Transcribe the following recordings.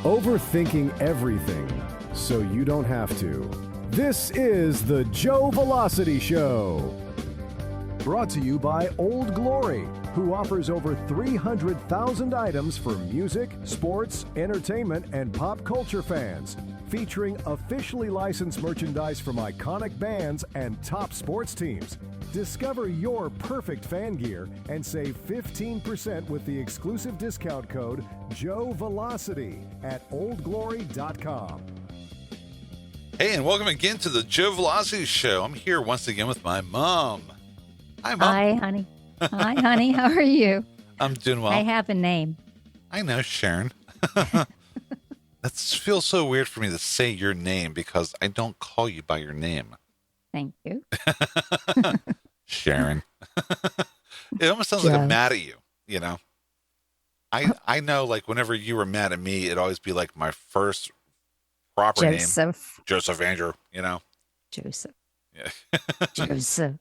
Overthinking everything so you don't have to. This is the Joevelocity Show. Brought to you by Old Glory, who offers over 300,000 items for music, sports, entertainment, and pop culture fans. Featuring officially licensed merchandise from iconic bands and top sports teams. Discover your perfect fan gear and save 15% with the exclusive discount code Joevelocity at oldglory.com. Hey, and welcome again to the Joevelocity Show. I'm here once again with my mom. Hi, Mom. Hi, honey. Hi, honey. How are you? I'm doing well. I have a name. I know, Sharon. That feels so weird for me to say your name because I don't call you by your name. Thank you. Sharon. It almost sounds like I'm mad at you, you know? I know, like, whenever you were mad at me, it'd always be like my first proper name. Joseph Andrew, you know? Joseph. Yeah. Joseph.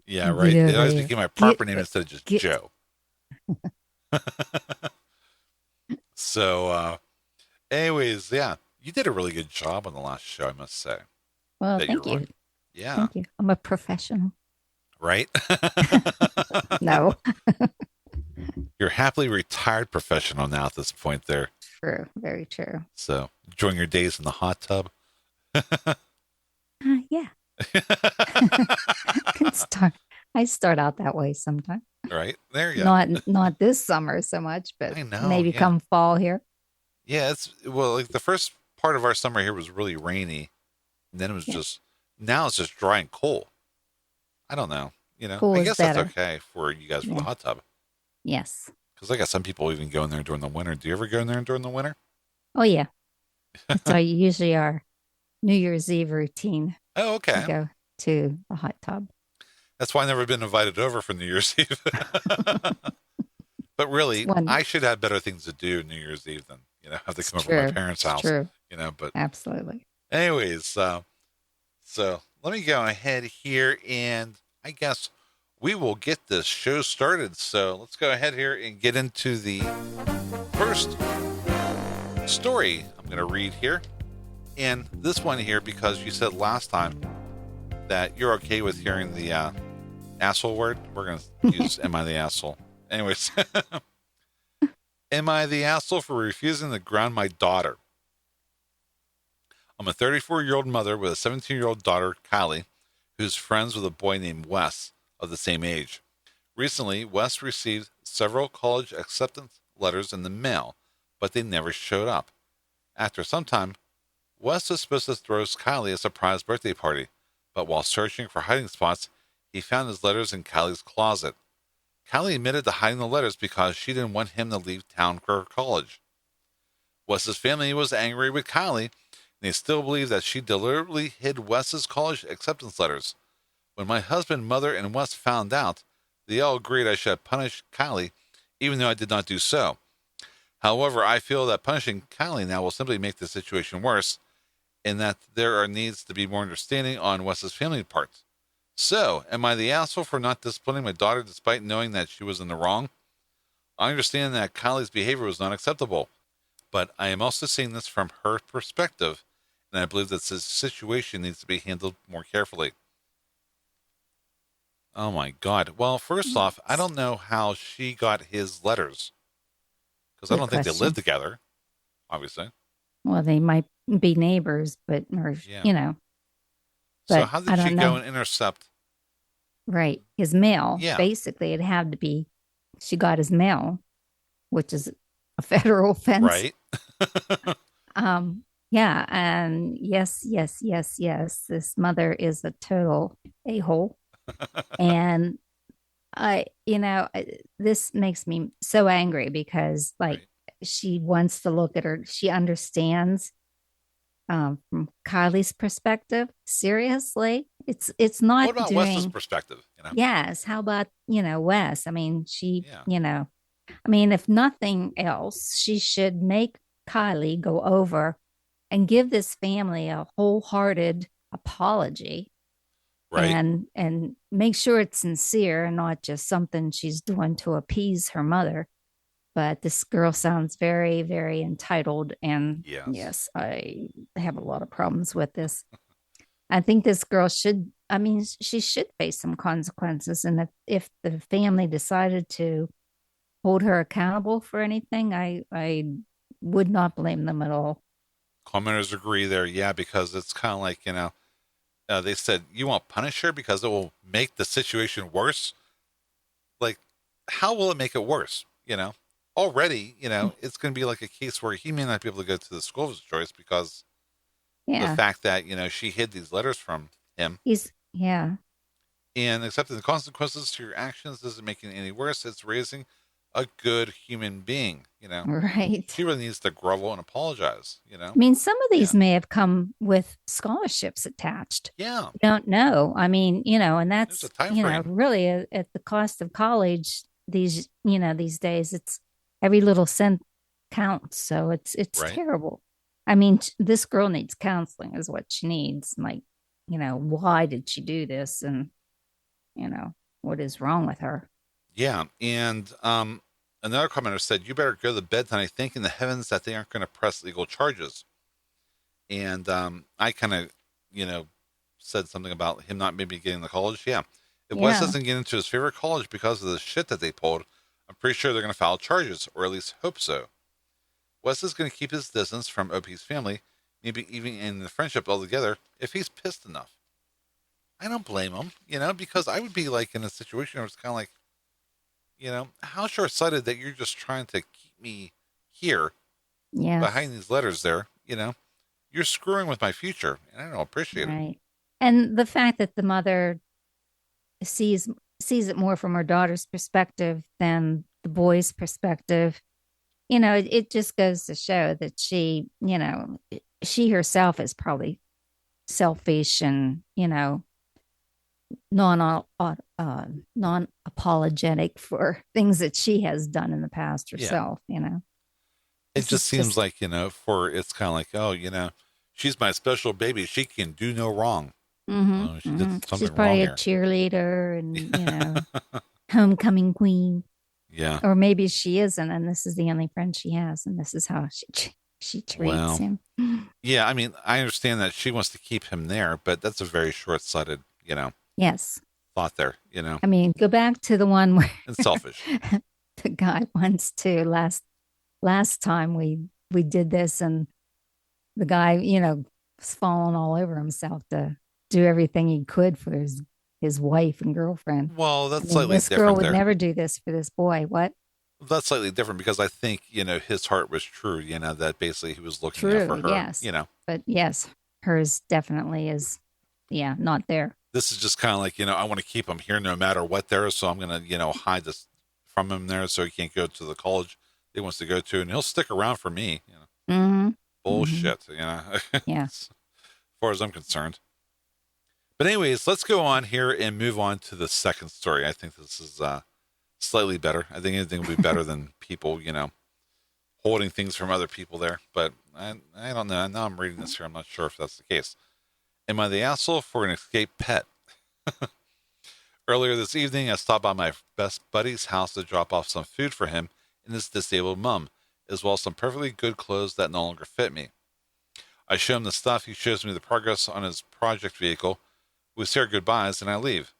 Yeah, right. It always became my proper name instead of just Joe. So, anyways, yeah, you did a really good job on the last show, I must say. Well, thank you. Yeah. Thank you. I'm a professional. Right? No. You're a happily retired professional now at this point there. True. Very true. So, enjoying your days in the hot tub? Yeah. I start out that way sometimes. Right? There you go. Not this summer so much, but I know, maybe come fall here. Yeah, like the first part of our summer here was really rainy. And then it was now it's just dry and cool. I don't know. You know, Cool I guess better. that's okay for you guys for the hot tub. Yes. Because I got some people even go in there during the winter. Do you ever go in there during the winter? Oh, yeah. It's usually our New Year's Eve routine. Oh, okay. To go to the hot tub. That's why I've never been invited over for New Year's Eve. But really, I should have better things to do New Year's Eve than, have to come over to my parents' house. True. But absolutely. Anyways, so let me go ahead here and I guess we will get this show started. So let's go ahead here and get into the first story I'm going to read here. And this one here, because you said last time that you're okay with hearing the asshole word, we're going to use am I the asshole? Anyways, am I the asshole for refusing to ground my daughter? I'm a 34-year-old mother with a 17-year-old daughter, Kylie, who's friends with a boy named Wes of the same age. Recently, Wes received several college acceptance letters in the mail, but they never showed up. After some time, Wes was supposed to throw Kylie a surprise birthday party, but while searching for hiding spots, he found his letters in Kylie's closet. Kylie admitted to hiding the letters because she didn't want him to leave town for college. Wes's family was angry with Kylie, and they still believe that she deliberately hid Wes's college acceptance letters. When my husband, mother, and Wes found out, they all agreed I should punish Kylie, even though I did not do so. However, I feel that punishing Kylie now will simply make the situation worse, and that there needs to be more understanding on Wes's family part. So, am I the asshole for not disciplining my daughter despite knowing that she was in the wrong? I understand that Kylie's behavior was not acceptable, but I am also seeing this from her perspective, and I believe that this situation needs to be handled more carefully. Oh my God. Well, first off, I don't know how she got his letters, because I don't think they live together, obviously. Well, they might be neighbors, but. So how did she go and intercept? Right. His mail. Yeah. Basically, it had to be, she got his mail, which is a federal offense. Right. Yeah. And yes. This mother is a total a-hole. And this makes me so angry because she wants to look at her. She understands from Kylie's perspective. Seriously, it's not. What about Wes's perspective? Yes. How about Wes? I mean, if nothing else, she should make Kylie go over and give this family a wholehearted apology. Right. And make sure it's sincere and not just something she's doing to appease her mother. But this girl sounds very, very entitled. And Yes. yes, I have a lot of problems with this. I think this girl should, I mean, she should face some consequences. And if the family decided to hold her accountable for anything, I would not blame them at all. Commenters agree there, yeah, because it's kind of like, they said, you won't punish her because it will make the situation worse. Like, how will it make it worse? Already, it's going to be like a case where he may not be able to go to the school of his choice because the Yeah. fact that, she hid these letters from him. Yeah. And accepting the consequences to your actions doesn't make it any worse. It's raising a good human being, Right. She really needs to grovel and apologize, I mean, some of these may have come with scholarships attached. Yeah. You don't know. I mean, and There's that's, a time frame. really at the cost of college these days, it's every little cent counts. So it's Right. terrible. I mean, this girl needs counseling is what she needs. Like, why did she do this? And, what is wrong with her? Yeah. And another commenter said, you better go to bed tonight thanking the heavens that they aren't going to press legal charges. And I kind of, said something about him not maybe getting the college. Yeah. If Wes doesn't get into his favorite college because of the shit that they pulled, I'm pretty sure they're going to file charges, or at least hope so. Wes is going to keep his distance from OP's family, maybe even in the friendship altogether, if he's pissed enough. I don't blame him, because I would be like in a situation where it's kind of like, how short-sighted that you're just trying to keep me here behind these letters there, you're screwing with my future, and I don't appreciate it. And the fact that the mother sees it more from her daughter's perspective than the boy's perspective, it just goes to show that she herself is probably selfish and, non-apologetic for things that she has done in the past herself. It just seems like, it's kind of like, oh, she's my special baby, she can do no wrong. Mm-hmm, she did something she's probably wrong a here. cheerleader and homecoming queen. Yeah. Or maybe she isn't, and this is the only friend she has, and this is how she treats him. Yeah, I mean, I understand that she wants to keep him there, but that's a very short-sighted, yes, thought there, I mean, go back to the one where it's selfish. The guy wants to last time we did this, and the guy, was falling all over himself to do everything he could for his wife and girlfriend. Well, that's slightly this different. This girl would never do this for this boy. What? That's slightly different because I think, his heart was true, that basically he was looking out for her. Yes. But yes, hers definitely is, not there. This is just kind of like, I want to keep him here no matter what there, so I'm going to, hide this from him there so he can't go to the college he wants to go to, and he'll stick around for me. Mm-hmm. Bullshit, Yeah. As far as I'm concerned. But anyways, let's go on here and move on to the second story. I think this is slightly better. I think anything will be better than people, holding things from other people there. But I don't know. Now I'm reading this here. I'm not sure if that's the case. Am I the asshole for an escaped pet? Earlier this evening, I stopped by my best buddy's house to drop off some food for him and his disabled mom, as well as some perfectly good clothes that no longer fit me. I show him the stuff. He shows me the progress on his project vehicle. We say our goodbyes, and I leave.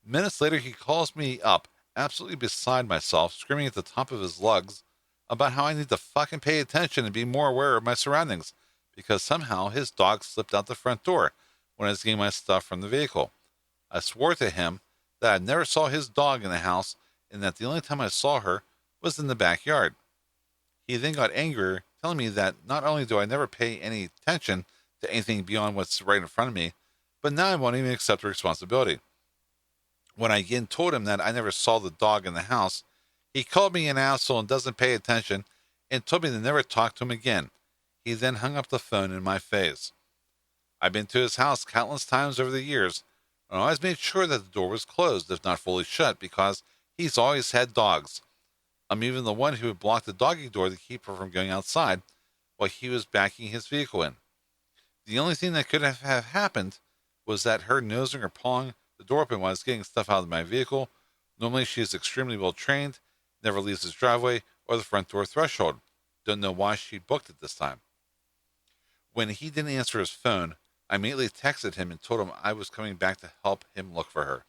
Minutes later, he calls me up, absolutely beside myself, screaming at the top of his lungs about how I need to fucking pay attention and be more aware of my surroundings, because somehow his dog slipped out the front door when I was getting my stuff from the vehicle. I swore to him that I never saw his dog in the house and that the only time I saw her was in the backyard. He then got angrier, telling me that not only do I never pay any attention to anything beyond what's right in front of me, but now I won't even accept the responsibility. When I again told him that I never saw the dog in the house, he called me an asshole and doesn't pay attention and told me to never talk to him again. He then hung up the phone in my face. I've been to his house countless times over the years and always made sure that the door was closed, if not fully shut, because he's always had dogs. I'm even the one who would block the doggy door to keep her from going outside while he was backing his vehicle in. The only thing that could have happened was that her nosing or pawing the door open while I was getting stuff out of my vehicle. Normally she is extremely well trained, never leaves his driveway or the front door threshold. Don't know why she booked it this time. When he didn't answer his phone, I immediately texted him and told him I was coming back to help him look for her.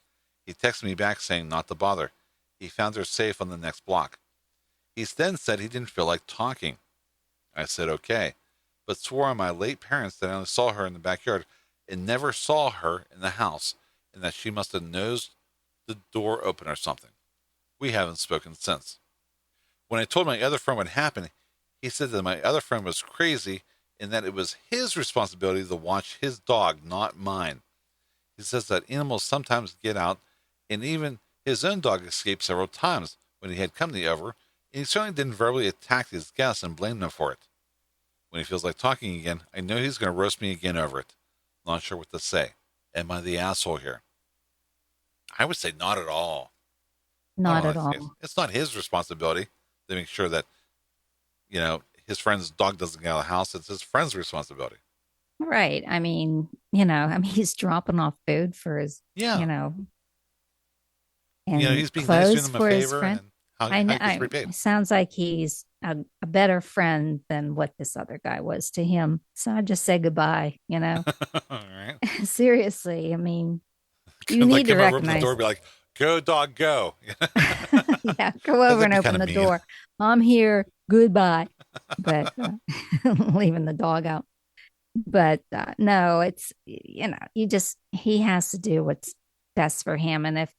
He texted me back saying not to bother. He found her safe on the next block. He then said he didn't feel like talking. I said okay, but swore on my late parents that I only saw her in the backyard and never saw her in the house, and that she must have nosed the door open or something. We haven't spoken since. When I told my other friend what happened, he said that my other friend was crazy and that it was his responsibility to watch his dog, not mine. He says that animals sometimes get out, and even his own dog escaped several times when he had company over, and he certainly didn't verbally attack his guests and blame them for it. When he feels like talking again, I know he's going to roast me again over it. Not sure what to say. Am I the asshole here? I would say not at all. Not at all. It's not his responsibility to make sure that, his friend's dog doesn't get out of the house. It's his friend's responsibility. Right. I mean, he's dropping off food for his, and he's being nice to him a favor. It sounds like he's a better friend than what this other guy was to him. So I just say goodbye, All right. Seriously. I mean, you need to recognize. Open the door, be like, go dog, go. Yeah, go over and open the door. I'm here. Goodbye. But leaving the dog out. But no, it's, he has to do what's best for him. And if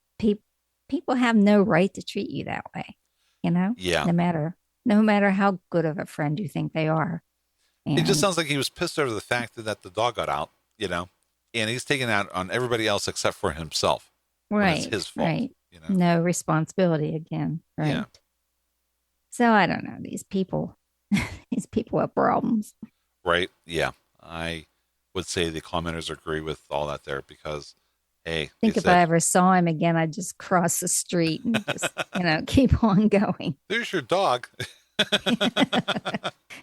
people have no right to treat you that way, yeah, no matter how good of a friend you think they are. And it just sounds like he was pissed over the fact that the dog got out, and he's taking out on everybody else except for himself. Right. It's his fault. Right. No responsibility again. Right. Yeah. So I don't know. These people have problems. Right. Yeah. I would say the commenters agree with all that there because, hey. I think if I ever saw him again, I'd just cross the street and just, keep on going. There's your dog.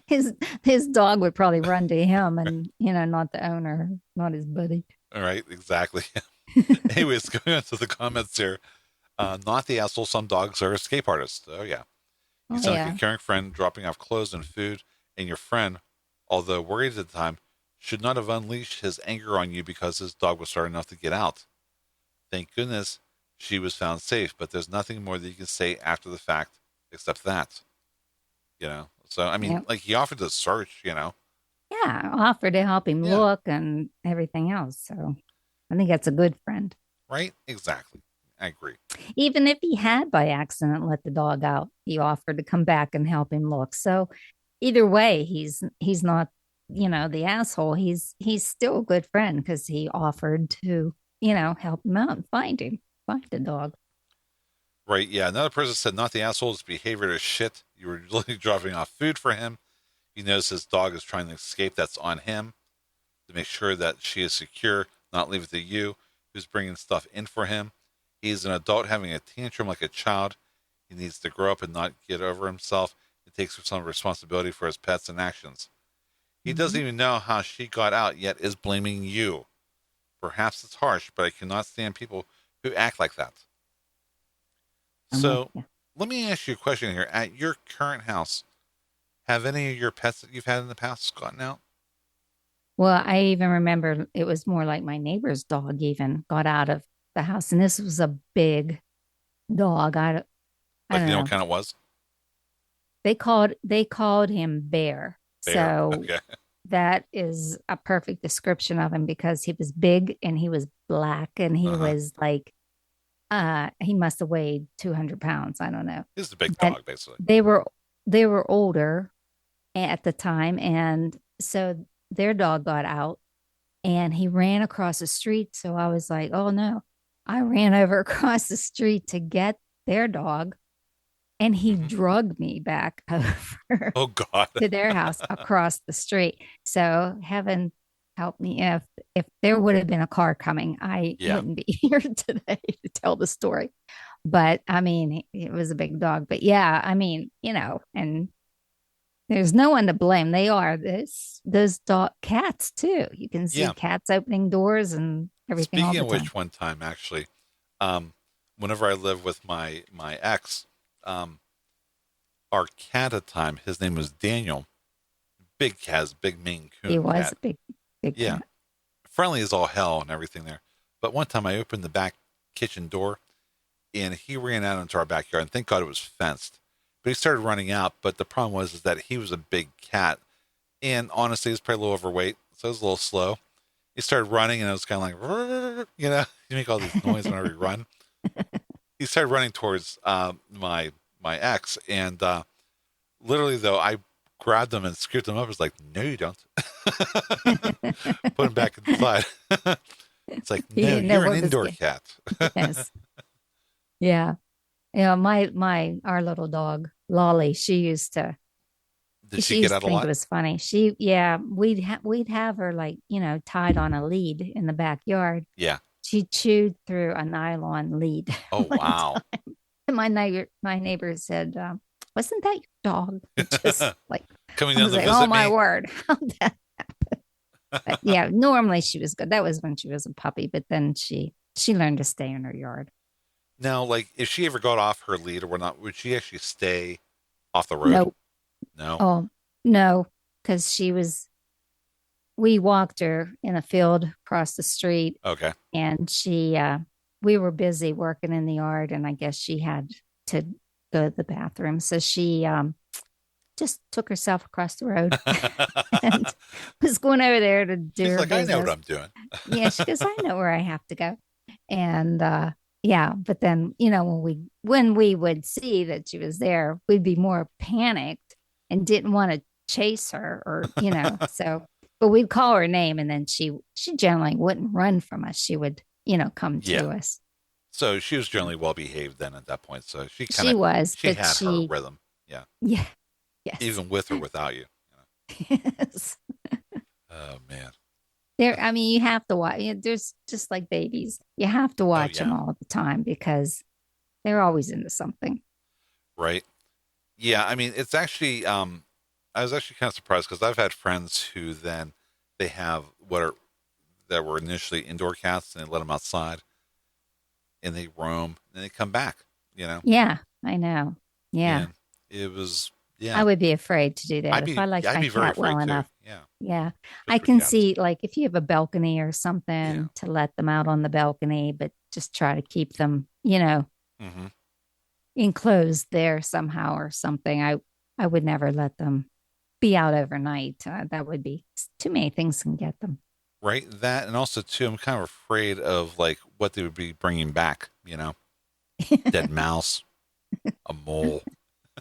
His dog would probably run to him and, not the owner, not his buddy. All right. Exactly. Anyways, going on to the comments here. Not the asshole. Some dogs are escape artists. Oh, yeah. You sound like a caring friend dropping off clothes and food, and your friend, although worried at the time, should not have unleashed his anger on you because his dog was starting enough to get out. Thank goodness she was found safe, but there's nothing more that you can say after the fact except that. So, I mean, like he offered to search, Yeah, offered to help him look and everything else. So I think that's a good friend. Right? Exactly. I agree. Even if he had by accident let the dog out, he offered to come back and help him look. So either way, he's not, the asshole. He's still a good friend because he offered to, help him out and find the dog. Right. Yeah. Another person said, not the asshole's behavior is shit. You were literally dropping off food for him. He knows his dog is trying to escape. That's on him to make sure that she is secure, not leave it to you who's bringing stuff in for him. He's an adult having a tantrum like a child. He needs to grow up and not get over himself. It takes some responsibility for his pets and actions. He doesn't even know how she got out, yet is blaming you. Perhaps it's harsh, but I cannot stand people who act like that. So let me ask you a question here. At your current house, have any of your pets that you've had in the past gotten out? Well, I even remember it was more like my neighbor's dog even got out of the house, and this was a big dog. I don't know what kind it was? They called him Bear. So okay. That is a perfect description of him because he was big and he was black and he was like, he must have weighed 200 pounds. I don't know. He's a big dog, basically. They were older at the time, and so their dog got out and he ran across the street. So I was like, oh no. I ran over across the street to get their dog, and he drugged me back over to their house across the street. So heaven help me if there would have been a car coming, I wouldn't be here today to tell the story. But I mean, it was a big dog. But yeah, I mean, and there's no one to blame. They are those cats too. You can see cats opening doors and everything. Speaking of which, one time actually, whenever I lived with my ex, our cat at the time, his name was Daniel. Big cat, big Maine Coon. He was cat. a big Yeah. cat. Friendly as all hell and everything there. But one time I opened the back kitchen door and he ran out into our backyard, and thank God it was fenced. But he started running out. But the problem was that he was a big cat. And honestly, he was probably a little overweight. So it was a little slow. He started running and it was kind of like, you know, you make all these noises whenever you run. He started running towards my ex. And literally, though, I grabbed him and scooped him up. I was like, no, you don't. Put him back inside. It's like, no, you're an indoor cat. Yes. Yeah. You know, our little dog, Lolly, she used to. Did she get out a lot? It was funny. We'd have her, like, you know, tied on a lead in the backyard. Yeah. She chewed through a nylon lead. Oh, wow. Time. And my neighbor said, wasn't that your dog? Just like coming down to visit oh my me? Word. How'd that happen? But yeah, normally she was good. That was when she was a puppy, but then she learned to stay in her yard. Now, like, if she ever got off her lead or whatnot, would she actually stay off the road? No. Oh, no, because we walked her in a field across the street. Okay. And we were busy working in the yard, and I guess she had to go to the bathroom. So she just took herself across the road and was going over there to do her business. I know what I'm doing. Yeah, she goes, I know where I have to go. And yeah, but then, you know, when we would see that she was there, we'd be more panicked and didn't want to chase her, or, you know, so, but we'd call her name, and then she generally wouldn't run from us. She would, you know, come to us. So she was generally well behaved then at that point. So she had her rhythm. Yeah. Yeah. Yes. Even with or without you. Yes. Oh man. I mean, you have to watch. There's just like babies. You have to watch them all the time because they're always into something. Right. Yeah. I mean, it's actually, I was actually kind of surprised because I've had friends who then they have that were initially indoor cats, and they let them outside and they roam and they come back, you know? Yeah, I know. Yeah. And it was, yeah. I would be afraid to do that if I liked my cat well enough. Yeah. Yeah. I can see, like, if you have a balcony or something, to let them out on the balcony, but just try to keep them, you know, enclosed there somehow or something. I would never let them be out overnight. That would be too many things can get them. Right. That, and also too, I'm kind of afraid of like what they would be bringing back, you know, dead mouse, a mole.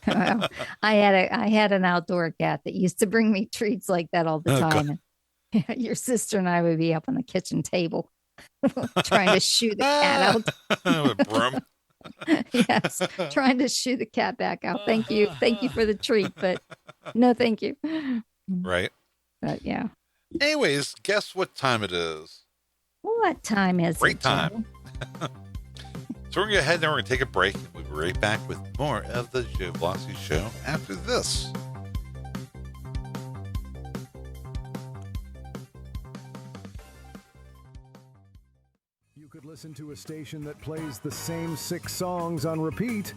Well, I had an outdoor cat that used to bring me treats like that all the time. Your sister and I would be up on the kitchen table trying to shoo the cat out. With a broom. Yes, trying to shoo the cat back out. Thank you for the treat, but no, thank you. Right. But yeah. Anyways, guess what time it is? What time is Great it? Time. So we're going to go ahead and we're going to take a break. We'll be right back with more of the Joevelocity Show after this. You could listen to a station that plays the same 6 songs on repeat.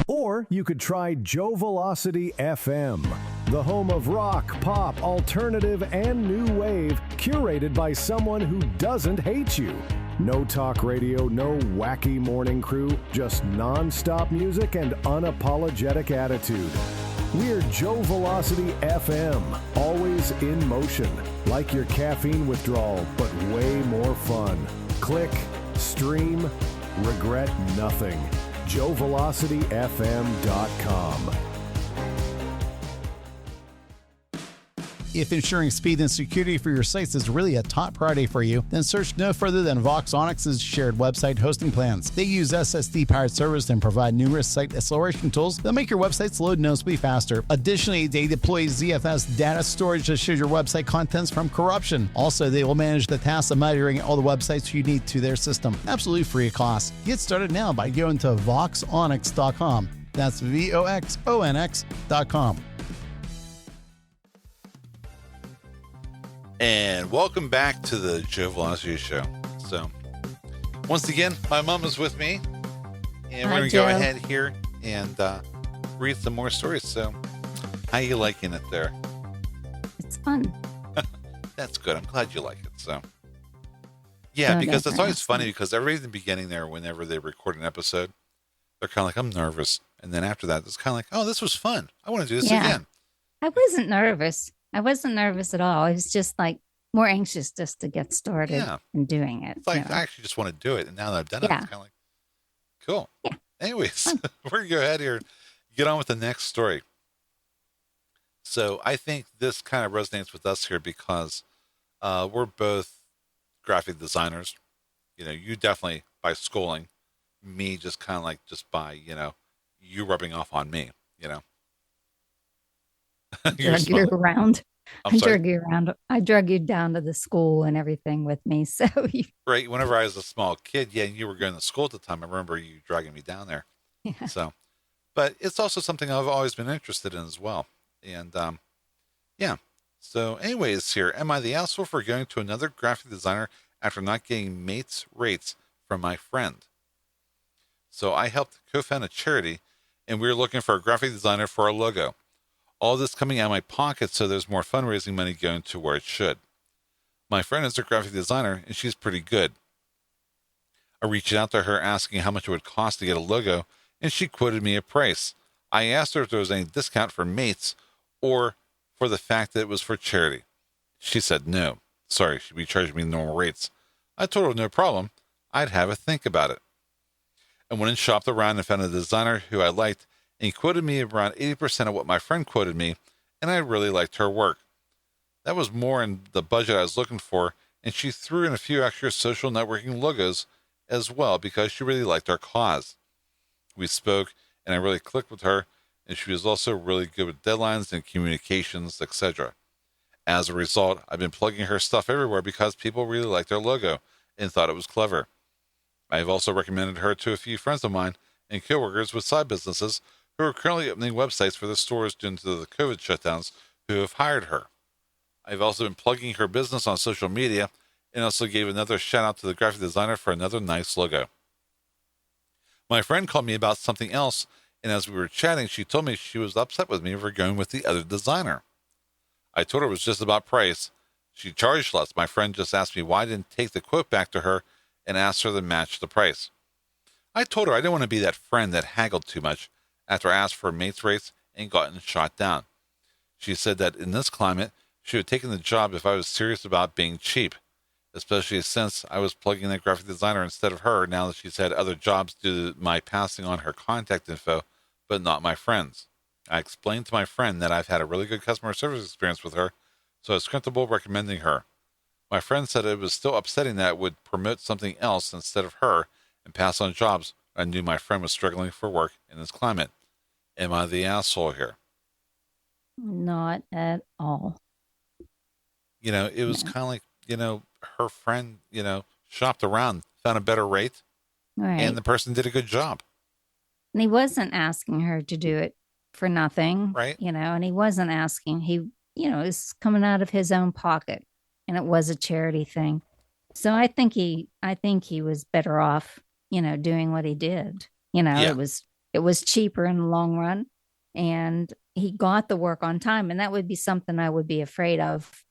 Or you could try Joevelocity FM, the home of rock, pop, alternative, and new wave, curated by someone who doesn't hate you. No talk radio, no wacky morning crew, just non-stop music and unapologetic attitude. We're Joevelocity FM, always in motion, like your caffeine withdrawal, but way more fun. Click, stream, regret nothing. JoeVelocityFM.com. If ensuring speed and security for your sites is really a top priority for you, then search no further than Voxonix's shared website hosting plans. They use SSD-powered servers and provide numerous site acceleration tools that make your websites load noticeably faster. Additionally, they deploy ZFS data storage to shield your website contents from corruption. Also, they will manage the task of migrating all the websites you need to their system, absolutely free of cost. Get started now by going to Voxonix.com. That's VOXONX.com. And welcome back to the Joevelocity Show. So, once again, my mom is with me, and we're going to go ahead here and read some more stories. So, how you liking it there? It's fun. That's good. I'm glad you like it. So, yeah, because it's always funny because everybody in the beginning there, whenever they record an episode, they're kind of like, I'm nervous. And then after that, it's kind of like, oh, this was fun. I want to do this again. I wasn't nervous. I wasn't nervous at all. I was just like more anxious just to get started and doing it. It's like, I actually just want to do it. And now that I've done it, it's kind of like, cool. Yeah. Anyways, we're going to go ahead here and get on with the next story. So I think this kind of resonates with us here because we're both graphic designers. You know, you definitely by schooling, me just kind of like just by, you rubbing off on me, Drug you around. I drug you down to the school and everything with me. So right. Whenever I was a small kid, and you were going to school at the time, I remember you dragging me down there. Yeah. So, but it's also something I've always been interested in as well. And, So anyways here, am I the asshole for going to another graphic designer after not getting mates rates from my friend? So I helped co-found a charity and we were looking for a graphic designer for our logo. All this coming out of my pocket, so there's more fundraising money going to where it should. My friend is a graphic designer, and she's pretty good. I reached out to her asking how much it would cost to get a logo, and she quoted me a price. I asked her if there was any discount for mates or for the fact that it was for charity. She said no. Sorry, she'd be charging me normal rates. I told her no problem. I'd have a think about it. I went and shopped around and found a designer who I liked, and he quoted me around 80% of what my friend quoted me, and I really liked her work. That was more in the budget I was looking for, and she threw in a few extra social networking logos as well because she really liked our cause. We spoke, and I really clicked with her, and she was also really good with deadlines and communications, etc. As a result, I've been plugging her stuff everywhere because people really liked her logo and thought it was clever. I have also recommended her to a few friends of mine and coworkers with side businesses who are currently opening websites for the stores due to the COVID shutdowns who have hired her. I've also been plugging her business on social media and also gave another shout out to the graphic designer for another nice logo. My friend called me about something else, and as we were chatting, she told me she was upset with me for going with the other designer. I told her it was just about price. She charged less. My friend just asked me why I didn't take the quote back to her and asked her to match the price. I told her I didn't want to be that friend that haggled too much after I asked for mates rates and gotten shot down. She said that in this climate, she would have taken the job if I was serious about being cheap, especially since I was plugging that graphic designer instead of her now that she's had other jobs due to my passing on her contact info, but not my friend's. I explained to my friend that I've had a really good customer service experience with her, so I was comfortable recommending her. My friend said it was still upsetting that it would promote something else instead of her and pass on jobs. I knew my friend was struggling for work in this climate. Am I the asshole here? Not at all. It was kind of like, her friend, shopped around, found a bebetter rate, right. And the person did a good job. And he wasn't asking her to do it for nothing, right? And he wasn't asking. He, it's coming out of his own pocket, and it was a charity thing. So I think he was better off, doing what he did. Yeah. It was cheaper in the long run, and he got the work on time. And that would be something I would be afraid of,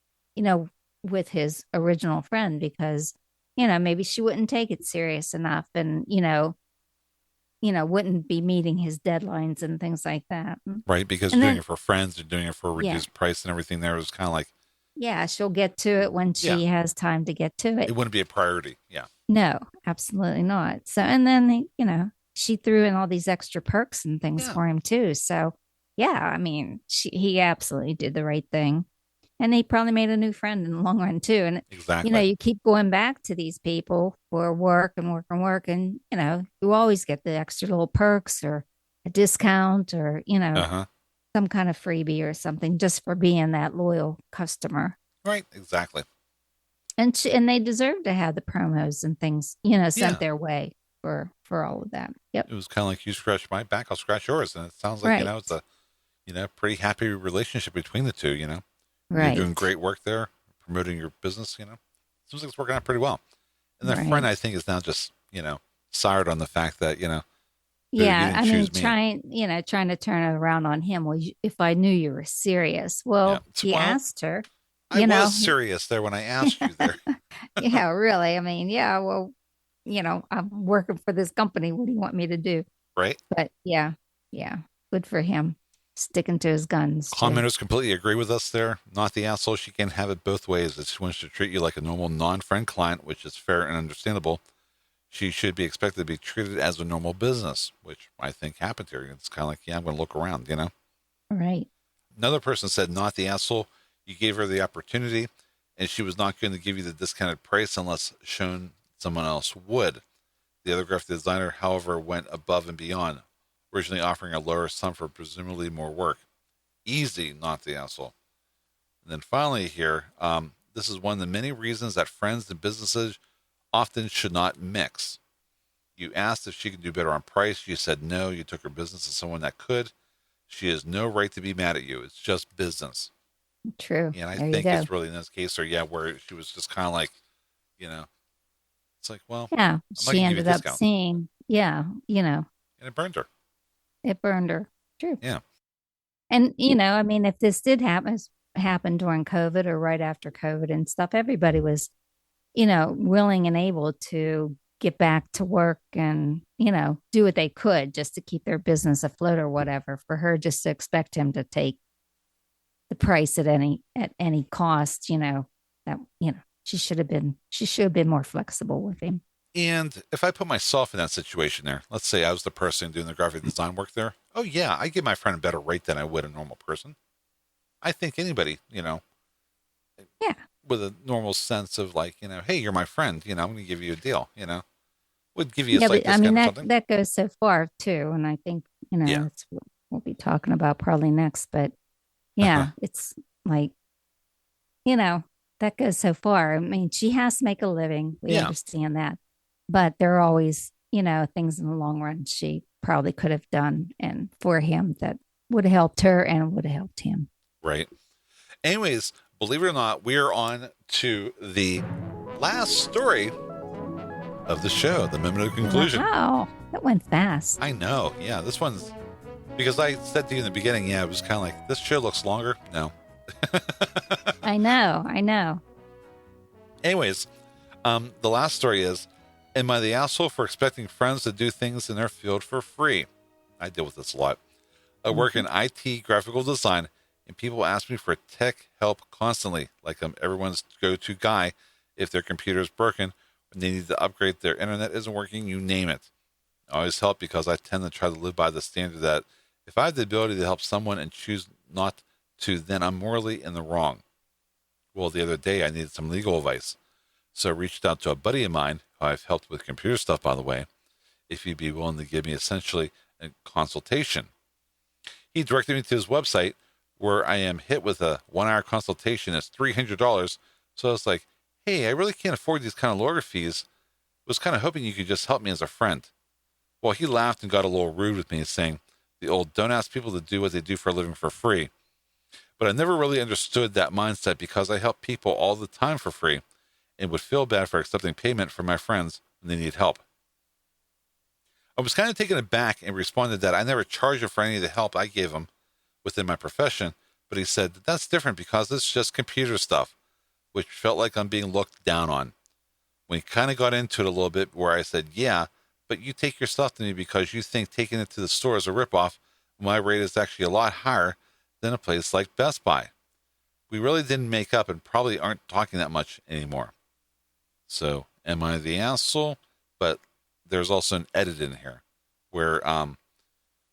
with his original friend, because, maybe she wouldn't take it serious enough and, wouldn't be meeting his deadlines and things like that. Right. Because doing it for friends or doing it for a reduced price and everything there was kind of like. Yeah. She'll get to it when she has time to get to it. It wouldn't be a priority. Yeah. No, absolutely not. So, and then, she threw in all these extra perks and things for him too. So yeah, I mean, he absolutely did the right thing. And he probably made a new friend in the long run too. And exactly, you keep going back to these people for work and work and work, and you always get the extra little perks or a discount or some kind of freebie or something just for being that loyal customer. Right, exactly. And they deserve to have the promos and things sent their way for all of that. Yep. It was kind of like, you scratch my back, I'll scratch yours, and it sounds like it's a pretty happy relationship between the two. Right. You're doing great work there, promoting your business, seems like it's working out pretty well. And their friend, I think, is now just, soured on the fact that, Yeah, I mean, trying to turn it around on him. Well, if I knew you were serious, well, he asked her. I was serious there when I asked you there. Yeah, really. I mean, yeah, well, I'm working for this company. What do you want me to do? Right. But yeah, good for him. Sticking to his guns. Commenters completely agree with us there. Not the asshole. She can't have it both ways. If she wants to treat you like a normal non-friend client, which is fair and understandable, she should be expected to be treated as a normal business, which I think happened here. It's kind of like, I'm going to look around, Right. Another person said, not the asshole. You gave her the opportunity, and she was not going to give you the discounted price unless shown someone else would. The other graphic designer, however, went above and beyond, originally offering a lower sum for presumably more work. Easy, not the asshole. And then finally here, this is one of the many reasons that friends and businesses often should not mix. You asked if she could do better on price. You said no. You took her business to someone that could. She has no right to be mad at you. It's just business. True. And I think it's really in this case, where she was just kind of like, it's like, well, yeah, she ended up seeing, and it burned her. It burned her. True. Yeah. And, I mean, if this did happen during COVID or right after COVID and stuff, everybody was, willing and able to get back to work and, do what they could just to keep their business afloat or whatever. For her just to expect him to take the price at any cost, she should have been more flexible with him. And if I put myself in that situation there, let's say I was the person doing the graphic design work there. Oh yeah, I give my friend a better rate than I would a normal person. I think anybody, with a normal sense of like, hey, you're my friend, I'm going to give you a deal, would give you a slight discount or something. That goes so far too. And I think, that's what we'll be talking about probably next, but it's like, that goes so far. I mean, she has to make a living. We understand that. But there are always, things in the long run she probably could have done and for him that would have helped her and would have helped him. Right. Anyways, believe it or not, we are on to the last story of the show, the moment of conclusion. Wow, that went fast. I know. Yeah, this one's because I said to you in the beginning, it was kind of like, this show looks longer. No. I know. Anyways, the last story is, am I the asshole for expecting friends to do things in their field for free? I deal with this a lot. I work in IT graphical design, and people ask me for tech help constantly, like I'm everyone's go-to guy if their computer is broken, when they need to upgrade, their internet isn't working, you name it. I always help because I tend to try to live by the standard that if I have the ability to help someone and choose not to, then I'm morally in the wrong. Well, the other day I needed some legal advice, so I reached out to a buddy of mine who I've helped with computer stuff, by the way, if he'd be willing to give me essentially a consultation. He directed me to his website where I am hit with a 1-hour consultation. It's $300. So I was like, hey, I really can't afford these kind of lawyer fees. Was kind of hoping you could just help me as a friend. Well, he laughed and got a little rude with me, saying, the old don't ask people to do what they do for a living for free. But I never really understood that mindset because I help people all the time for free and would feel bad for accepting payment from my friends when they need help. I was kind of taken aback and responded that I never charged him for any of the help I gave him within my profession, but he said that's different because it's just computer stuff, which felt like I'm being looked down on. We kind of got into it a little bit where I said, yeah, but you take your stuff to me because you think taking it to the store is a ripoff. My rate is actually a lot higher than a place like Best Buy. We really didn't make up and probably aren't talking that much anymore. So, am I the asshole? But there's also an edit in here where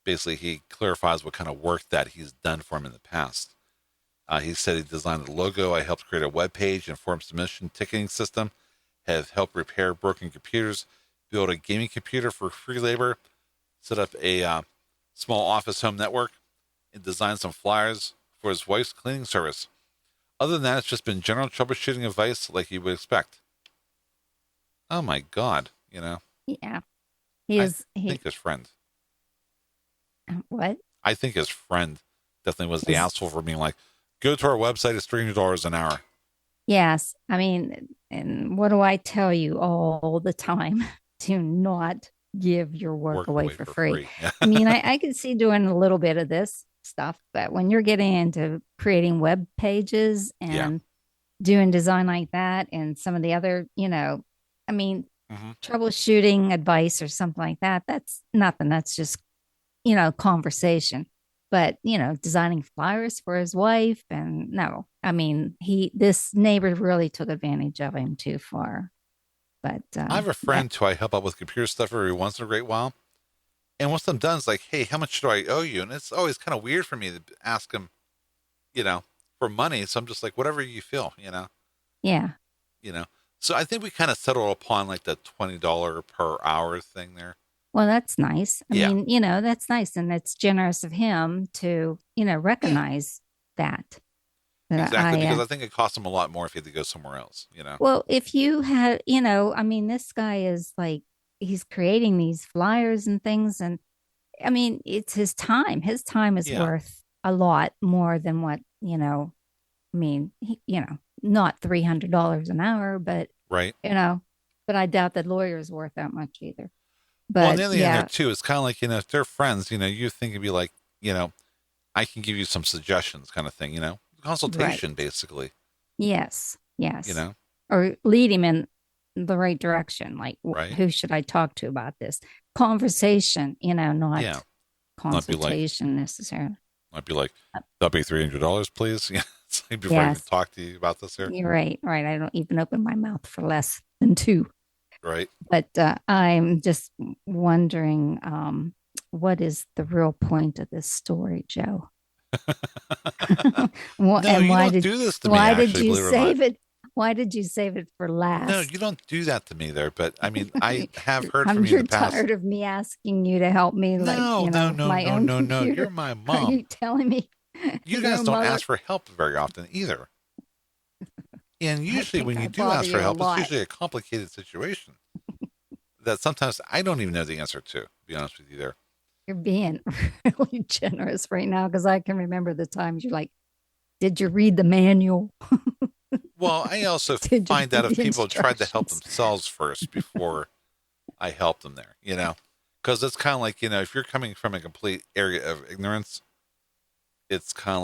basically he clarifies what kind of work that he's done for him in the past. He said he designed a logo. I helped create a web page and form submission ticketing system, have helped repair broken computers, build a gaming computer for free labor, set up a small office home network, and designed some flyers for his wife's cleaning service. Other than that, it's just been general troubleshooting advice like you would expect. Oh my God, Yeah. I think his friend. What? I think his friend definitely was the asshole for being like, go to our website, it's $300 an hour. Yes. I mean, and what do I tell you all the time? Do not give your work away for free. Yeah. I mean, I could see doing a little bit of this stuff, but when you're getting into creating web pages and doing design like that and some of the other, I mean, troubleshooting advice or something like that, that's nothing. That's just, conversation. But, designing flyers for his wife, and no, I mean, this neighbor really took advantage of him too far. But I have a friend who I help out with computer stuff every once in a great while. And what's I'm done is like, hey, how much do I owe you? And it's always kind of weird for me to ask him, for money. So I'm just like, whatever you feel, Yeah. So I think we kind of settled upon like the $20 per hour thing there. Well, that's nice. I mean, that's nice. And it's generous of him to, recognize that. Exactly. Because I think it cost him a lot more if he had to go somewhere else, Well, if you had, I mean, this guy is like, he's creating these flyers and things. And I mean, it's his time. His time is worth a lot more than what, I mean, not $300 an hour, but, right. But I doubt that lawyer is worth that much either. But well, on the other end there too, it's kind of like, if they're friends, you think it'd be like, I can give you some suggestions kind of thing, consultation basically. Yes. Or lead him in the right direction. Like, who should I talk to about this? Conversation, not consultation necessarily. Might be like, that'll be $300, please. It's like before I even talk to you about this here. You're right. I don't even open my mouth for less than $2. Right. But I'm just wondering, what is the real point of this story, Joe? No, and why did do this to me? Why did you save it? Why did you save it for last? No, you don't do that to me there. But I mean, I have heard from you in the past. You're tired of me asking you to help me. No. You're my mom. Are you telling me? You guys don't ask for help very often either. And usually when you do ask for help, it's usually a complicated situation that sometimes I don't even know the answer to be honest with you there. You're being really generous right now because I can remember the times you're like, did you read the manual? Well, I also find out if people tried to help themselves first before I help them there, because it's kind of like, if you're coming from a complete area of ignorance, it's kind of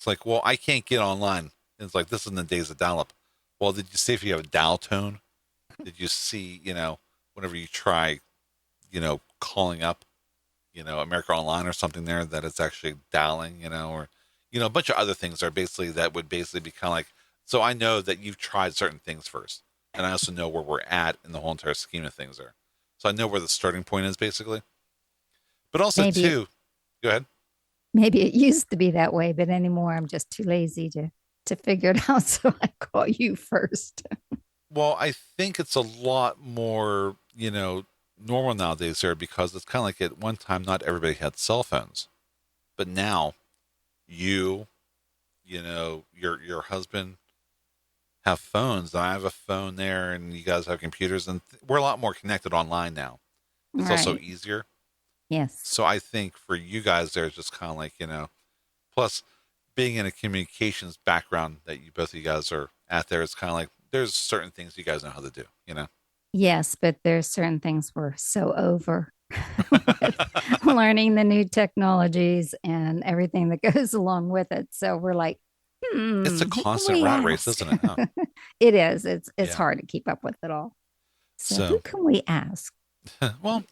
like, well, I can't get online. It's like, this is in the days of dial-up. Well, did you see if you have a dial tone? Did you see, whenever you try, calling up, America Online or something there, that it's actually dialing, or, a bunch of other things that would basically be kind of like, so I know that you've tried certain things first. And I also know where we're at in the whole entire scheme of things there. So I know where the starting point is basically. But also too, go ahead. Maybe it used to be that way, but anymore I'm just too lazy to figure it out. So I call you first. Well, I think it's a lot more, normal nowadays there because it's kind of like at one time, not everybody had cell phones, but now your husband have phones. I have a phone there and you guys have computers and we're a lot more connected online now. It's also easier. Yes. So I think for you guys there, it's just kind of like, plus being in a communications background that both of you guys are at there, it's kind of like, there's certain things you guys know how to do, Yes, but there's certain things we're so over learning the new technologies and everything that goes along with it. So we're like, it's a constant rat race, isn't it? Huh? It is. It's hard to keep up with it all. So who can we ask? Well,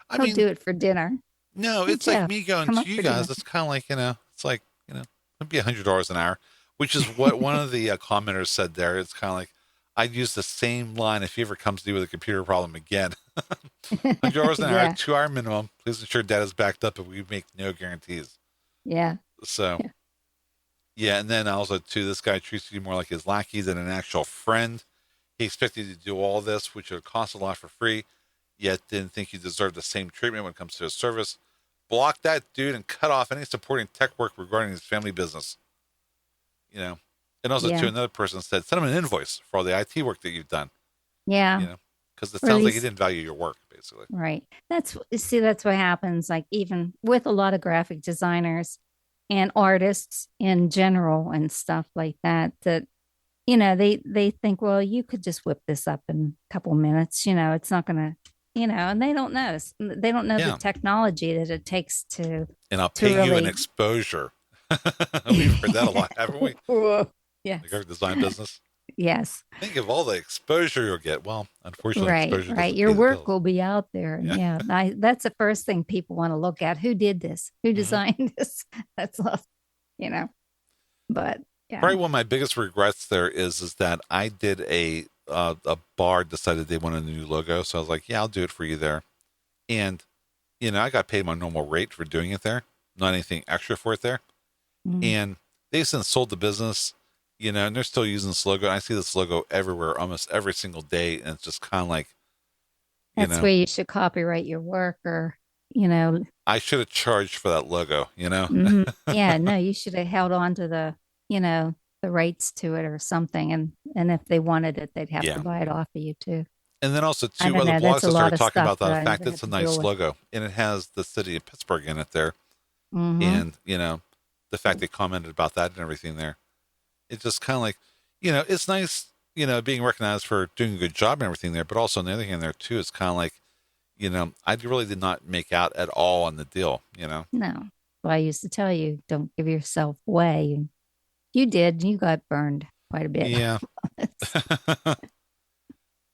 I mean, do it for dinner. No, it's like me going to you guys. Dinner. It's kind of like, it's like, it'd be $100 an hour, which is what one of the commenters said there. It's kind of like, I'd use the same line if he ever comes to deal with a computer problem again. $100 an hour, 2 hour minimum. Please ensure data is backed up, but we make no guarantees. Yeah. So, and then also, too, this guy treats you more like his lackey than an actual friend. He expected you to do all this, which would cost a lot for free, yet didn't think you deserved the same treatment when it comes to his service. Block that dude and cut off any supporting tech work regarding his family business. And also, too, another person said, send him an invoice for all the IT work that you've done. Yeah. Because it sounds like he didn't value your work, basically. Right. That's what happens. Like even with a lot of graphic designers and artists in general and stuff like that, they think, well, you could just whip this up in a couple minutes. It's not going to and they don't know. They don't know the technology that it takes to. And I'll pay you an exposure. We've heard that a lot, haven't we? Yeah. The graphic design business. Yes. Think of all the exposure you'll get. Well, unfortunately, right. Your work will be out there. Yeah. That's the first thing people want to look at. Who did this? Who designed this? That's all, But yeah. Probably one of my biggest regrets there is that I did a bar decided they wanted a new logo, so I was like, yeah, I'll do it for you there. And I got paid my normal rate for doing it there, not anything extra for it there. And they've since sold the business, and they're still using this logo. I see this logo everywhere, almost every single day, and it's just kind of like, that's where you should copyright your work, or I should have charged for that logo. Yeah, no, you should have held on to the the rights to it or something, and if they wanted it, they'd have to buy it off of you too. And then also too, other blogs have started talking about the fact that it's a nice logo, and it has the city of Pittsburgh in it there, and the fact they commented about that and everything there. It's just kind of like, it's nice, being recognized for doing a good job and everything there, but also on the other hand there too, it's kind of like, I really did not make out at all on the deal, No. Well, I used to tell you, don't give yourself away. You did. You got burned quite a bit. Yeah.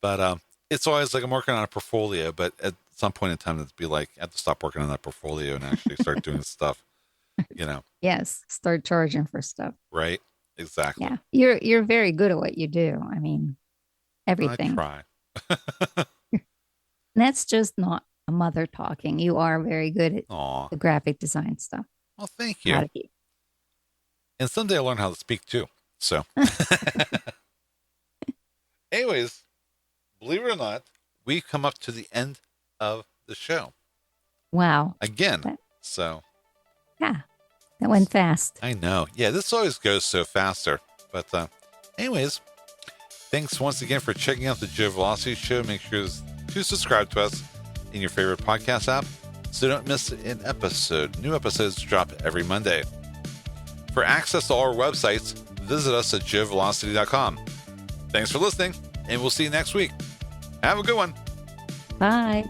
But it's always like I'm working on a portfolio, but at some point in time, it'd be like, I have to stop working on that portfolio and actually start doing stuff, Yes. Start charging for stuff. Right. Exactly. Yeah. You're very good at what you do. I mean, everything. I try. That's just not a mother talking. You are very good at the graphic design stuff. Well, thank you. And someday I'll learn how to speak too. So, anyways, believe it or not, we've come up to the end of the show. Wow. Again. Yeah. That went fast. I know. Yeah, this always goes so faster. But anyways, thanks once again for checking out the Joevelocity Show. Make sure to subscribe to us in your favorite podcast app so don't miss an episode. New episodes drop every Monday. For access to all our websites, visit us at joevelocity.com. Thanks for listening, and we'll see you next week. Have a good one. Bye.